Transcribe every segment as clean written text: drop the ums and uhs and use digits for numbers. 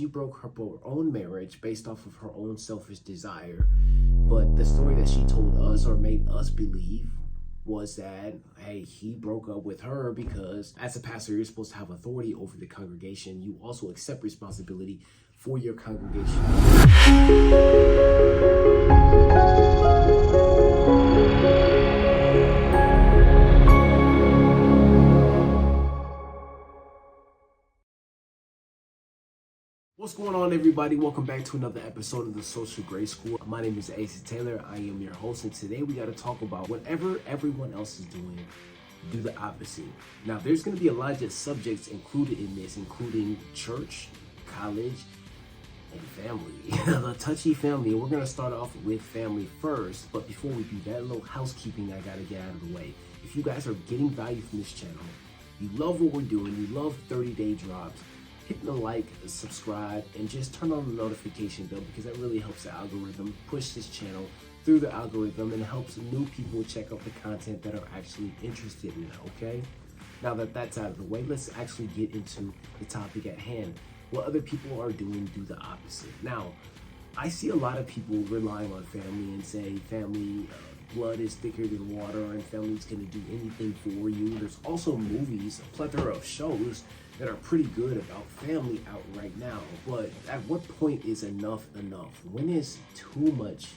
she broke her own marriage based off of her own selfish desire. But the story that she told us or made us believe was that, hey, he broke up with her because as a pastor, you're supposed to have authority over the congregation. You also accept responsibility for your congregation. What's going on, everybody? Welcome back to another episode of the Social Grade School. My name is Asa Taylor. I am your host, and today we got to talk about whatever everyone else is doing, do the opposite. Now, there's going to be a lot of subjects included in this, including church, college, and family. The touchy family. We're going to start off with family first, but before we do that, a little housekeeping I got to get out of the way. If you guys are getting value from this channel, you love what we're doing, you love 30-day drops, hit the like, subscribe, and just turn on the notification bell because that really helps the algorithm push this channel through the algorithm and helps new people check out the content that are actually interested in it, okay? Now that that's out of the way, let's actually get into the topic at hand. What other people are doing, do the opposite. Now, I see a lot of people relying on family and say family, blood is thicker than water and family's gonna do anything for you. There's also movies, a plethora of shows that are pretty good about family out right now. But at what point is enough enough? When is too much?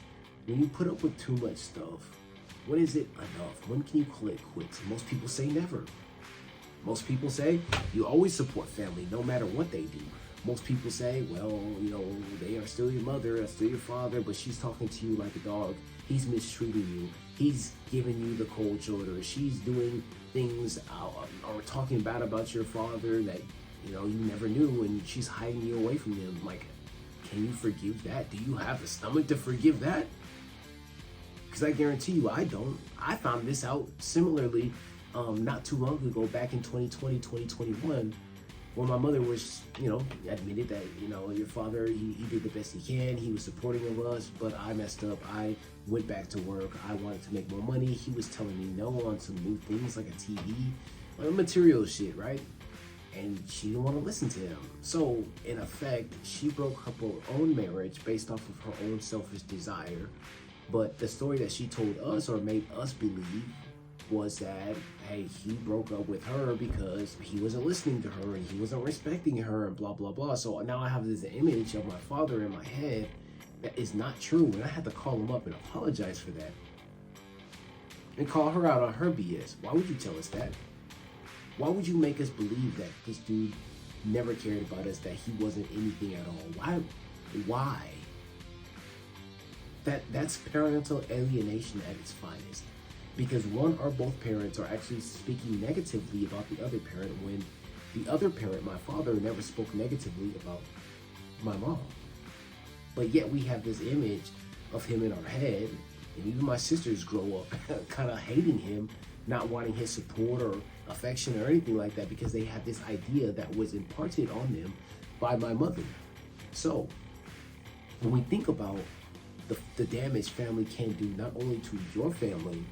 When you put up with too much stuff, when is it enough? When can you call it quits? Most people say never. Most people say you always support family no matter what they do. Most people say, well, you know, they are still your mother, they're still your father, but she's talking to you like a dog. He's mistreating you. He's giving you the cold shoulder. She's doing things or talking bad about your father that, you know, you never knew, and she's hiding you away from him. Like, can you forgive that? Do you have the stomach to forgive that? Because I guarantee you I don't. I found this out similarly not too long ago, back in 2020, 2021, when my mother was, you know, admitted that, you know, your father, he did the best he can. He was supporting of us, but I messed up. I went back to work. I wanted to make more money. He was telling me no on some new things like a TV, like material shit, right? And she didn't want to listen to him. So, in effect, she broke her own marriage based off of her own selfish desire. But the story that she told us or made us believe was that, hey, he broke up with her because he wasn't listening to her and he wasn't respecting her and blah, blah, blah. So now I have this image of my father in my head that is not true. And I had to call him up and apologize for that. And call her out on her BS. Why would you tell us that? Why would you make us believe that this dude never cared about us, that he wasn't anything at all? Why? That's parental alienation at its finest. Because one or both parents are actually speaking negatively about the other parent when the other parent, my father, never spoke negatively about my mom. But yet we have this image of him in our head, and even my sisters grow up kind of hating him, not wanting his support or affection or anything like that because they had this idea that was imparted on them by my mother. So when we think about the damage family can do not only to your family,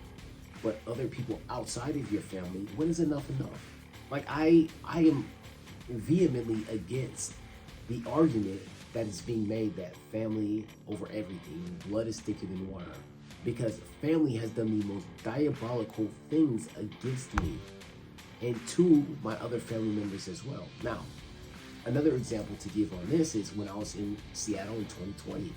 but other people outside of your family, when is enough enough? Like, I am vehemently against the argument that is being made that family over everything, blood is thicker than water, because family has done the most diabolical things against me and to my other family members as well. Now, another example to give on this is when I was in Seattle in 2020.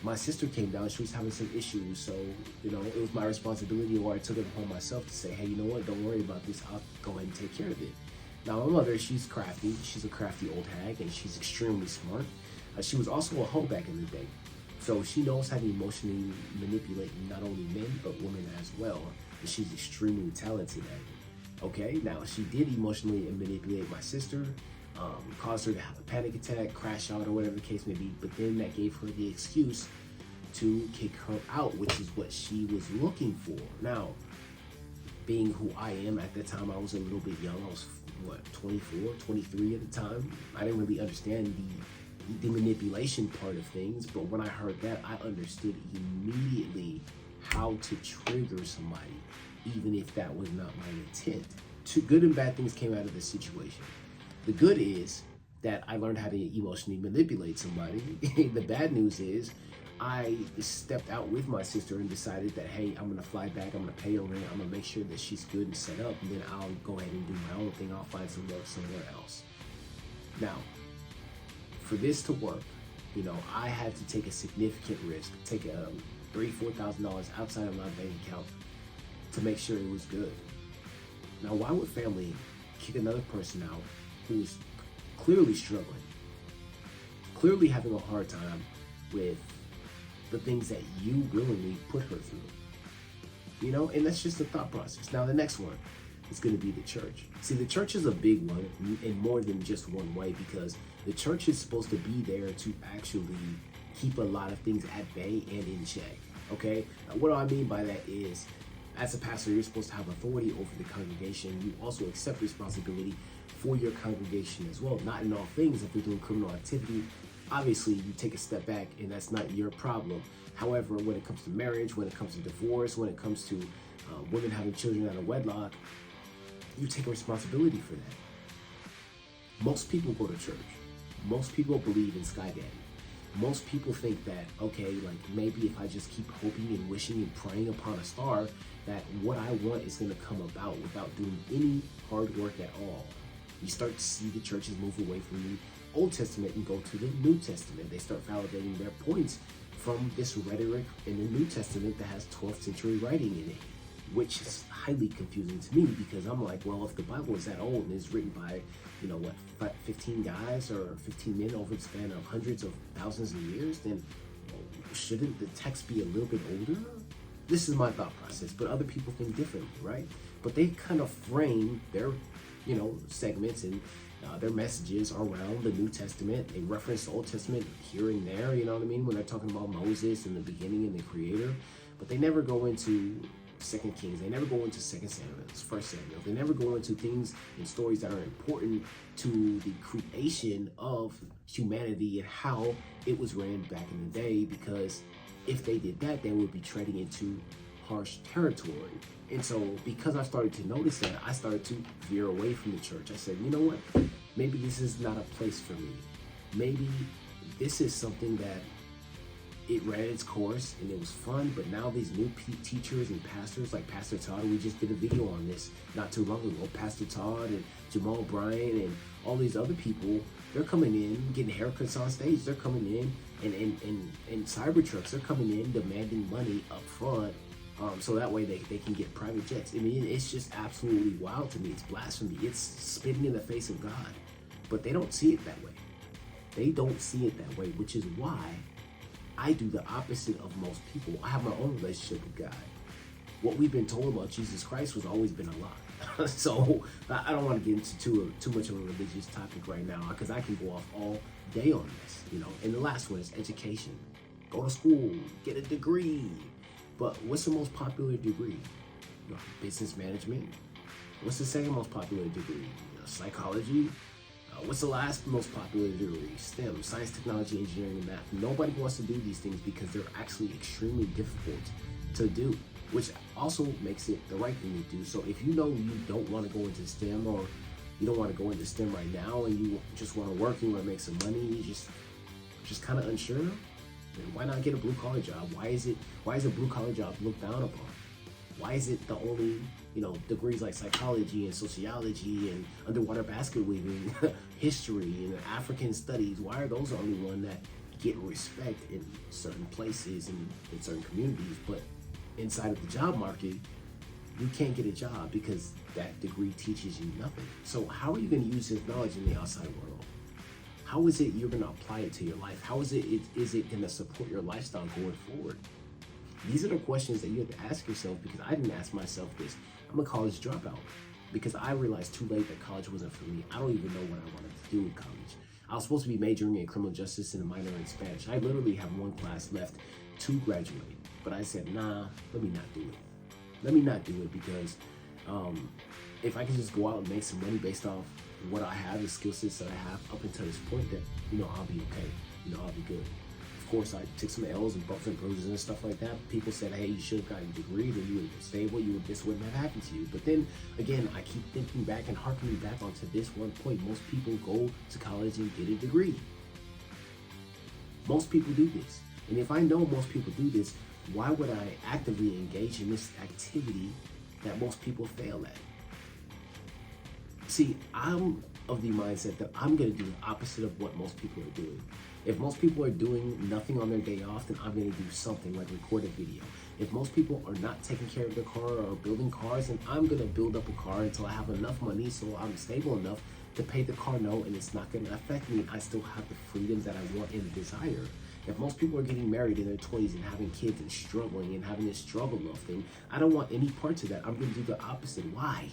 My sister came down, she was having some issues, so, you know, it was my responsibility, or I took it upon myself to say, hey, you know what, don't worry about this, I'll go ahead and take care of it. Now, my mother, she's crafty, she's a crafty old hag, and she's extremely smart. She was also a hoe back in the day, so she knows how to emotionally manipulate not only men, but women as well, and she's extremely talented at it. Okay, now, she did emotionally manipulate my sister, caused her to have a panic attack, crash out, or whatever the case may be, but then that gave her the excuse to kick her out, which is what she was looking for. Now, being who I am at the time, I was a little bit young. I was, 24, 23 at the time. I didn't really understand the manipulation part of things, but when I heard that, I understood immediately how to trigger somebody, even if that was not my intent. Two good and bad things came out of this situation. The good is that I learned how to emotionally manipulate somebody. The bad news is I stepped out with my sister and decided that, hey, I'm gonna fly back, I'm gonna pay her rent, I'm gonna make sure that she's good and set up, and then I'll go ahead and do my own thing. I'll find some work somewhere else. Now, for this to work, I had to take a significant risk, take $3,000-$4,000 outside of my bank account to make sure it was good. Now, why would family kick another person out who is clearly struggling, clearly having a hard time with the things that you willingly put her through? And that's just the thought process. Now, the next one is going to be the church. See, the church is a big one in more than just one way, because the church is supposed to be there to actually keep a lot of things at bay and in check. Okay? Now, what I mean by that is, as a pastor, you're supposed to have authority over the congregation. You also accept responsibility for your congregation as well. Not in all things. If you're doing criminal activity, obviously you take a step back and that's not your problem. However, when it comes to marriage, when it comes to divorce, when it comes to women having children out of wedlock, you take responsibility for that. Most people go to church. Most people believe in Sky Daddy. Most people think that, okay, like maybe if I just keep hoping and wishing and praying upon a star, that what I want is going to come about without doing any hard work at all. You start to see the churches move away from the Old Testament and go to the New Testament. They start validating their points from this rhetoric in the New Testament that has 12th century writing in it, which is highly confusing to me, because I'm like, well, if the Bible is that old and is written by, 15 guys or 15 men over the span of hundreds of thousands of years, then shouldn't the text be a little bit older? This is my thought process, but other people think differently, right? But they kind of frame their, segments and their messages around the New Testament. They reference the Old Testament here and there, you know what I mean, when they're talking about Moses and the beginning and the Creator, but they never go into 2 Kings, they never go into 2 Samuel, 1 Samuel, they never go into things and stories that are important to the creation of humanity and how it was ran back in the day, because if they did that, they would be treading into harsh territory. And so because I started to notice that, I started to veer away from the church. I said, you know what, maybe this is not a place for me. Maybe this is something that it ran its course and it was fun, but now these new teachers and pastors like Pastor Todd, we just did a video on this not too long ago, Pastor Todd and Jamal Bryan and all these other people, they're coming in, getting haircuts on stage, they're coming in and Cybertrucks, they're coming in demanding money up front, so that way they can get private jets. I mean, it's just absolutely wild to me. It's blasphemy. It's spitting in the face of God, but they don't see it that way. They don't see it that way, which is why I do the opposite of most people. I have my own relationship with God. What we've been told about Jesus Christ was always been a lie. So I don't want to get into too much of a religious topic right now, because I can go off all day on this, And the last one is education. Go to school, get a degree. But what's the most popular degree? Business management. What's the second most popular degree? Psychology. What's the last most popular degree? STEM, science, technology, engineering, and math. Nobody wants to do these things because they're actually extremely difficult to do, which also makes it the right thing to do. So if you know you don't want to go into STEM, or you don't want to go into STEM right now, and you just want to work, you want to make some money, you just kind of unsure, then why not get a blue collar job? Why is a blue collar job looked down upon? Why is it the only degrees like psychology and sociology and underwater basket weaving, history and African studies, why are those the only one that get respect in certain places and in certain communities, but inside of the job market, you can't get a job because that degree teaches you nothing? So how are you going to use this knowledge in the outside world? How is it you're going to apply it to your life? How is it going to support your lifestyle going forward? These are the questions that you have to ask yourself, because I didn't ask myself this. I'm a college dropout because I realized too late that college wasn't for me. I don't even know what I wanted to do in college. I was supposed to be majoring in criminal justice and a minor in Spanish. I literally have one class left to graduate, but I said, nah, let me not do it. Let me not do it, because if I can just go out and make some money based off what I have, the skill sets that I have up until this point, that I'll be okay. I'll be good. Of course, I took some L's and bumps and bruises and stuff like that. People said, hey, you should have gotten a degree, then you would have been stable, this wouldn't have happened to you. But then, again, I keep thinking back and harkening back onto this one point. Most people go to college and get a degree. Most people do this. And if I know most people do this, why would I actively engage in this activity that most people fail at? See, I'm of the mindset that I'm going to do the opposite of what most people are doing. If most people are doing nothing on their day off, then I'm going to do something like record a video. If most people are not taking care of their car or building cars, then I'm going to build up a car until I have enough money so I'm stable enough to pay the car note and it's not going to affect me. I still have the freedoms that I want and desire. If most people are getting married in their 20s and having kids and struggling and having this struggle love thing, I don't want any parts of that. I'm going to do the opposite. Why?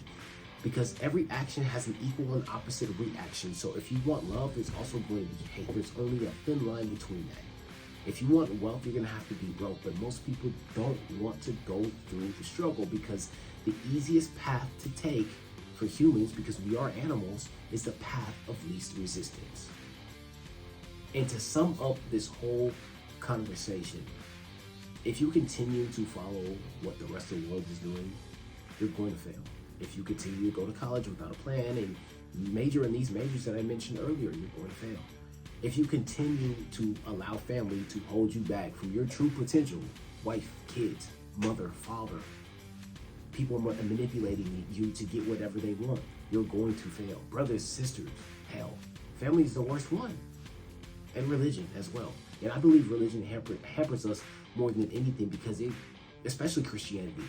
Because every action has an equal and opposite reaction. So if you want love, there's also going to be hate. There's only a thin line between that. If you want wealth, you're going to have to be broke. But most people don't want to go through the struggle because the easiest path to take for humans, because we are animals, is the path of least resistance. And to sum up this whole conversation, if you continue to follow what the rest of the world is doing, you're going to fail. If you continue to go to college without a plan and major in these majors that I mentioned earlier, you're going to fail. If you continue to allow family to hold you back from your true potential, wife, kids, mother, father, people manipulating you to get whatever they want, you're going to fail. Brothers, sisters, hell, family is the worst one. And religion as well. And I believe religion hampers us more than anything because especially Christianity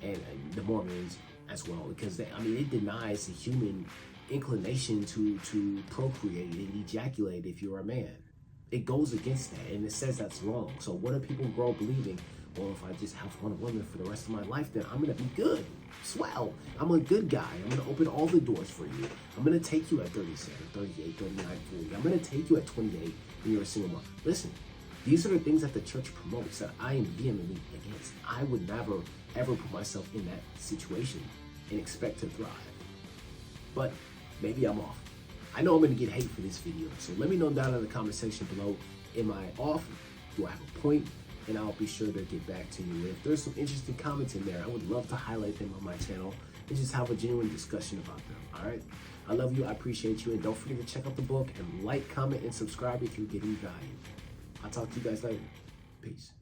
and the Mormons as well, because it denies the human inclination to procreate and ejaculate if you're a man. It goes against that and it says that's wrong. So what do people grow up believing? Well, if I just have one woman for the rest of my life, then I'm gonna be good. Swell. I'm a good guy. I'm gonna open all the doors for you. I'm gonna take you at 37, 38, 39, 40. I'm gonna take you at 28 when you're a single mom. Listen, these are the things that the church promotes that I am vehemently against. I would never, ever put myself in that situation and expect to thrive. But maybe I'm off. I know I'm gonna get hate for this video, so let me know down in the comment section below. Am I off? Do I have a point? And I'll be sure to get back to you. If there's some interesting comments in there, I would love to highlight them on my channel and just have a genuine discussion about them, all right? I love you, I appreciate you, and don't forget to check out the book and like, comment, and subscribe if you're getting value. I'll talk to you guys later. Peace.